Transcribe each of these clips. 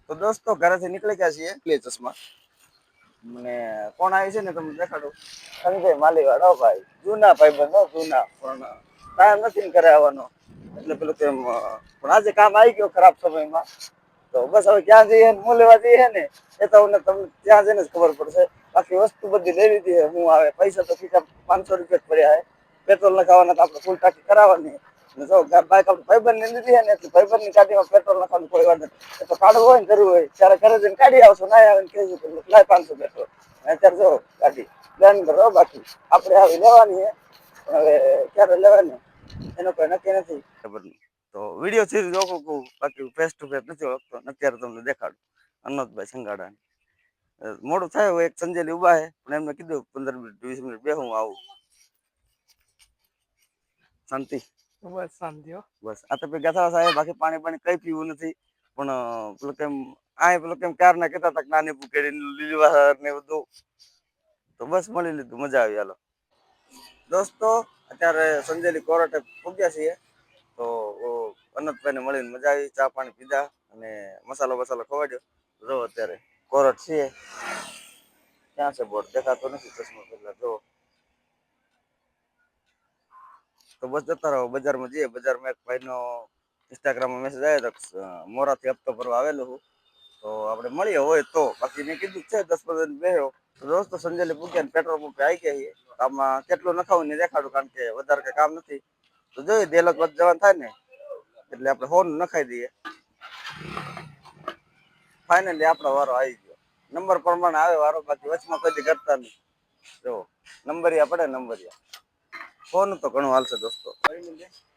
તો દોસ્તો ઘરેથી નીકળી ગયા છીએ પ્લે ચશ્મા મને કોણ આવી છે ને તમને દેખાડું સંજય માલીવાડ ભાઈ જૂના ભાઈ બંધો જૂના પણ ટાઈમ નથી કરે આવવાનો એટલે પેલું તેમ પણ આજે કામ આવી ગયો ખરાબ સમયમાં તો બસ હવે ક્યાં જઈએ હું લેવા જઈએ ને એ તો તમને ત્યાં જઈને જ ખબર પડશે બાકી વસ્તુ બધી લઈ લીધી છે હું આવે પૈસા તો ખીચા 500 રૂપિયા પડ્યા છે પેટ્રોલ નખાવાના તો આપણે ફૂલ ટાંકી કરાવવાની જો બાઈક આપણે ભાઈબંધ ને લીધી ને એટલે ભાઈબંધ ની ગાડીમાં પેટ્રોલ નાખવાનું કોઈ વાત નથી તો કાઢવું હોય ને કરવું હોય ત્યારે ઘરે જઈને કાઢી આવશો ના આવે ને કહેજો લાય 500 પેટ્રોલ અત્યારે જો ગાડી પ્લાન કરો બાકી આપણે આવી લેવાની છે હવે ક્યારે લેવાની એનો કોઈ નક્કી નથી ખબર નહીં તો વિડીયો થી જોખું કહું બાકી ફેસ ટુ ફેસ નથી ઓળખતો અત્યારે તમને દેખાડું અનોદભાઈ સંગાડા મોડું થાય એક સંજયલી ઉભા છે પણ એમને કીધું 15 મિનિટ 20 મિનિટ બે હું આવું શાંતિ બસ શાંતિ હો બસ આ તો ગયા સાહેબ બાકી પાણી કઈ પીવું નથી પણ પેલું કેમ પેલું કેમ ક્યાર ના કહેતા હતા નાની પુકેડી લીલી વાસર ને બધું તો બસ મળી લીધું મજા આવી હાલો દોસ્તો અત્યારે સંજેલી કોર્ટે પૂગ્યા છીએ તો અનંતભાઈને મળીને મજા આવી ચા પાણી પીધા અને મસાલો ખવાડ્યો જો અત્યારે કોર્ટ છીએ ક્યાં છે બોર્ડ દેખાતો નથી ચશ્મા પેલા જો તો બસ જતા રહો બજારમાં જઈએ બજારમાં એક ભાઈનો ઇન્સ્ટાગ્રામમાં મેસેજ આવ્યો તો મોરાથી હપ્તો ભરવા આવેલો હું તો આપણે મળીએ હોય તો બાકી મેં કીધું છે 10-15 મિનિટ બેહ્યો તો દોસ્તો સંજયલી પૂગ્યા પેટ્રોલ પંપે આવી ગયા છીએ આમાં કેટલું નખાવું ને દેખાડું કારણ કે વધારે કઈ કામ નથી તો જોઈએ દેલક વધ જવાનું થાય ને એટલે આપણે હોર્ન નખાઈ દઈએ ફાઇનલી આપણો વારો આવી ગયો નંબર પ્રમાણે આવે વારો બાકી વચમાં કોઈ કરતા નહીં જો નંબરિયા પડે નંબરિયા ફોન તો ઘણું હાલશે દોસ્તો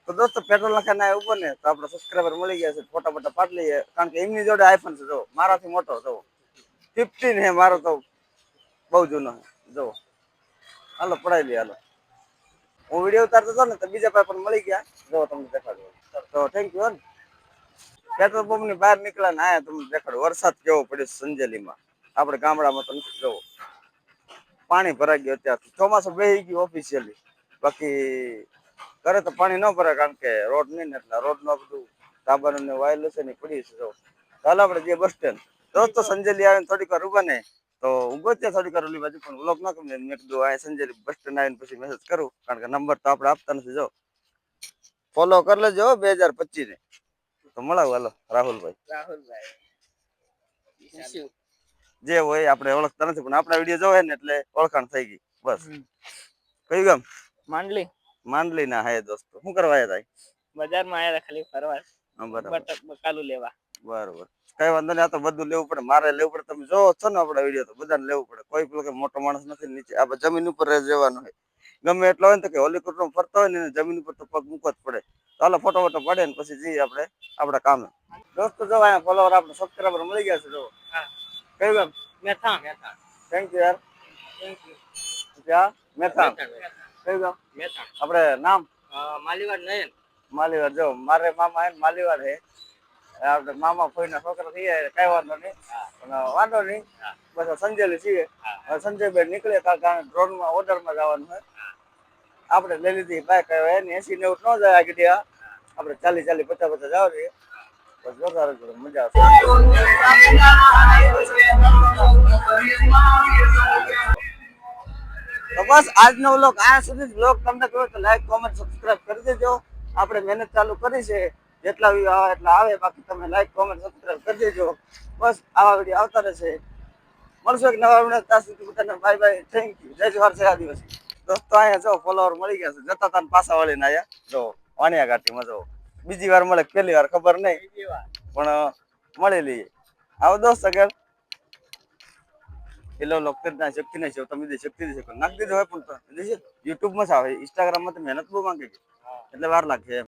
તો દોસ્તો પેટ્રોલ નાખાને ઉપર ને તો આપણે સબસ્ક્રાઈબર મળી ગયા છે ફોટા બોટા પાડી લઈએ કારણ કે એમની જોડે આઈફોન છે જો મારાથી મોટો જો 15 હે મારો તો બહુ જૂનો જો હાલો પડાવી લઈએ હાલો હું વિડીયો ઉતારતો હતો ને તો બીજા ભાઈ પણ મળી ગયા જો તમને દેખાડું તો થેન્ક યુ ને પેટ્રોલ પંપ ની બહાર નીકળ્યા ને આયા તમને દેખાડું વરસાદ કેવો પડ્યો સંજેલીમાં આપણે ગામડામાં તો નથી જોવો પાણી ભરાઈ ગયું અત્યારથી ચોમાસું બેસી ગયું ઓફિશિયલી બાકી ઘરે તો પાણી ન ભરાય કારણ કે રોડ નહીં ને એટલે રોડ નું બધું ટાબર ને વાયરલેસ છે ને પડી છે જો ચાલો આપણે જે બસ સ્ટેન્ડ દોસ્તો સંજેલી આવીને થોડીક વાર ઉભા ને તો ઉભો ત્યાં થોડીક વાર ઓલી બાજુ પણ વ્લોગ ના કરું મેં કીધું આ સંજેલી બસ સ્ટેન્ડ આવીને પછી મેસેજ કરું કારણ કે નંબર તો આપણે આપતા નથી જો ફોલો કરી લેજો 2025 ને તો મળાવું હાલો રાહુલભાઈ જે હોય આપણે ઓળખતા નથી પણ આપણા વિડીયો જોવે ને એટલે ઓળખાણ થઈ ગઈ બસ કયું ગામ માંડલી ના હે દોસ્તો શું કરવા આવ્યા હતા બજારમાં આયા ખાલી ફરવા બકાલું લેવા બરોબર કઈ વાંધો નહીં આ તો બધું લેવું પડે મારે લેવું પડે તમે જોવો છો ને આપણા વિડીયો તો બધાને લેવું પડે કોઈ પેલો મોટો માણસ નથી નીચે આપણે જમીન ઉપર રહેવાનું હોય ગમે એટલો હોય ને તો કે હોલીકોટમાં ફરતા હોય ને જમીન ઉપર તો પગ મૂકવો જ પડે ચાલો ફોટો પડે ને પછી જઈએ આપણે આપણા કામે દોસ્તો જો અહીંયા ફોલોવર આપણે સબસ્ક્રાઈબર મળી ગયા છે જો કયું ગામ મેથા થેન્ક યુ યાર ક્યાં મેથાણ કયું ગામ મેથા આપણે નામ માલીવાડ નયન માલીવાડ જો મારે મામા હે માલીવાડ હે આપણે મામા ફોઈના છોકરા થઈ જાય કઈ વાંધો નહીં પણ વાંધો નહીં બસ સંજયલી છીએ સંજયભાઈ નીકળે કારણ ડ્રોનમાં ઓર્ડરમાં જવાનું હોય આપણે લઈ લીધી બાઈક એની 80-90 ન જાય આ ગીડિયા આપણે 40-50 જાવ જોઈએ બસ વધારે મજા આવશે તો બસ આજનો વ્લોગ આ સુધી વ્લોગ તમને ગમ્યો તો લાઈક કોમેન્ટ સબસ્ક્રાઇબ કરી દેજો આપણે મહેનત ચાલુ કરી છે જેટલા વ્યૂ આવે એટલા આવે બાકી તમે લાઈક કોમેન્ટ સબસ્ક્રાઇબ કરી દેજો બસ આવા વિડીયો આવતા રહેશે મળશું એક નવા વિડીયો ત્યાં સુધી બધાને બાય બાય થેન્ક યુ જય જવાહર જય આદિવાસી દોસ્તો અહીંયા જો ફોલોવર મળી ગયા છે જતા તાન પાછા વળીને આયા જો વાણિયા ઘાટીમાં જો બીજી વાર મળે પહેલી વાર ખબર નહીં પણ મળી લઈએ આવો દોસ્ત આગળ એ લોકો ના શક્તિ નહીં છે તમે શક્તિ દે શકો નાખી દીધો હોય પણ યુટ્યુબમાં જ આવે ઇન્સ્ટાગ્રામમાં તો મહેનત બહુ માંગે છે એટલે વાર લાગશે